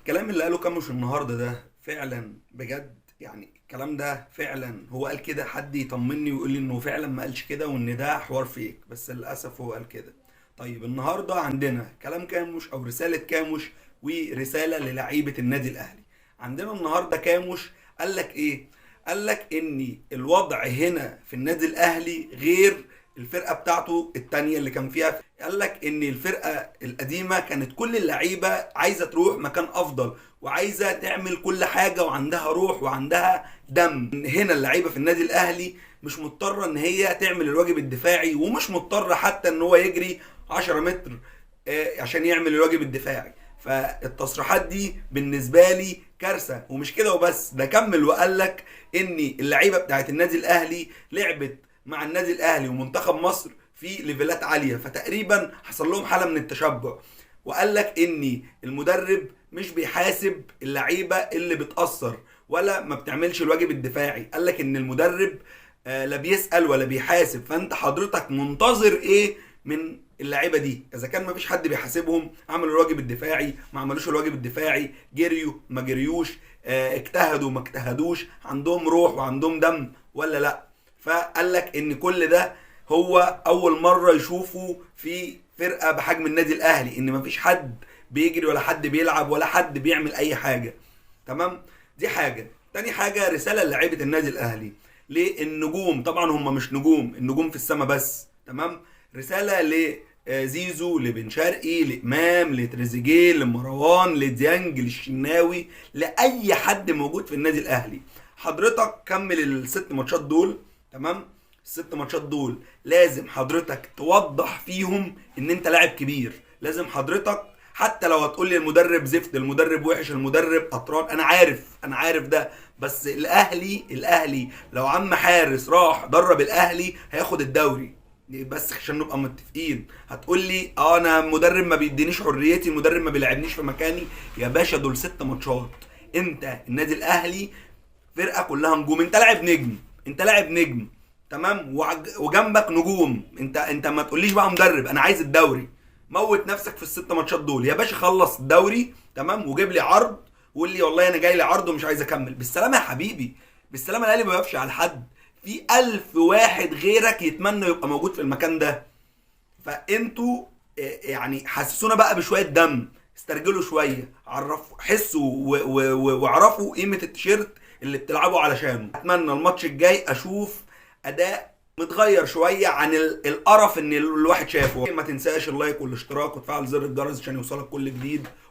الكلام اللي قاله كاموش النهارده ده فعلا بجد، يعني الكلام ده فعلا هو قال كده؟ حد يطمني ويقول لي انه فعلا ما قالش كده وان ده حوار فيك؟ بس للاسف هو قال كده. طيب النهارده عندنا كلام كاموش او رسالة كاموش ورسالة للعيبة النادي الاهلي. عندنا النهارده كاموش قال لك ايه؟ قال لك ان الوضع هنا في النادي الاهلي غير الفرقه بتاعته التانية اللي كان فيها. قال لك ان الفرقه القديمه كانت كل اللعيبه عايزه تروح مكان افضل وعايزه تعمل كل حاجه وعندها روح وعندها دم. هنا اللعيبه في النادي الاهلي مش مضطره ان هي تعمل الواجب الدفاعي، ومش مضطره حتى ان هو يجري 10 متر عشان يعمل الواجب الدفاعي. فالتصريحات دي بالنسبه لي كارثه. ومش كده وبس، ده كمل وقال لك ان اللعيبه بتاعت النادي الاهلي لعبت مع النادي الاهلي ومنتخب مصر في ليفلات عاليه، فتقريبا حصل لهم حاله من التشبع. وقال لك ان المدرب مش بيحاسب اللعيبه اللي بتأثر ولا ما بتعملش الواجب الدفاعي. قال لك ان المدرب لا بيسأل ولا بيحاسب. فانت حضرتك منتظر ايه من اللعيبه دي؟ اذا كان ما فيش حد بيحاسبهم، عملوا الواجب الدفاعي ما عملوش الواجب الدفاعي، جريوا ما جريوش، اجتهدوا ما اجتهدوش، عندهم روح وعندهم دم ولا لا؟ فقال لك ان كل ده هو اول مره يشوفه في فرقه بحجم النادي الاهلي، ان مفيش حد بيجري ولا حد بيلعب ولا حد بيعمل اي حاجه. تمام؟ دي حاجه. تاني حاجه، رساله للاعيبه النادي الاهلي للنجوم. طبعا هم مش نجوم، النجوم في السماء بس. تمام؟ رساله لزيزو، لبن شرقي، لامام، لتريزيجيه، لمروان، لديانج، للشناوي، لاي حد موجود في النادي الاهلي. حضرتك كمل الست ماتشات دول. تمام؟ الست ماتشات دول لازم حضرتك توضح فيهم ان انت لاعب كبير. لازم حضرتك حتى لو هتقول لي المدرب زفت، المدرب وحش، المدرب قطران، انا عارف ده. بس الاهلي لو عم حارس راح درب الاهلي هياخد الدوري. بس عشان نبقى متفقين. هتقول لي انا مدرب ما بيدينيش حريتي، المدرب ما بيلعبنيش في مكاني. يا باشا دول ست ماتشات. انت النادي الاهلي فرقه كلها نجوم، انت لاعب نجم، انت لاعب نجم. تمام؟ وجنبك نجوم. انت ما تقوليش بقى مدرب، انا عايز الدوري. موت نفسك في الست ماتشات دول يا باشا، خلص الدوري. تمام؟ وجيب لي عرض وقول لي والله انا جاي لي عرض ومش عايز اكمل. بالسلامه يا حبيبي، بالسلامه. الاهلي ما بيقفش على حد. في 1000 واحد غيرك يتمنى يبقى موجود في المكان ده. فانتوا يعني حسسونا بقى بشويه دم، استرجلوا شويه، عرفوا، حسوا واعرفوا قيمه التيشيرت اللي بتلعبوا علشانه. اتمنى الماتش الجاي اشوف اداء متغير شويه عن القرف ان الواحد شافه. ما تنساش اللايك والاشتراك وتفعل زر الجرس عشان يوصلك كل جديد.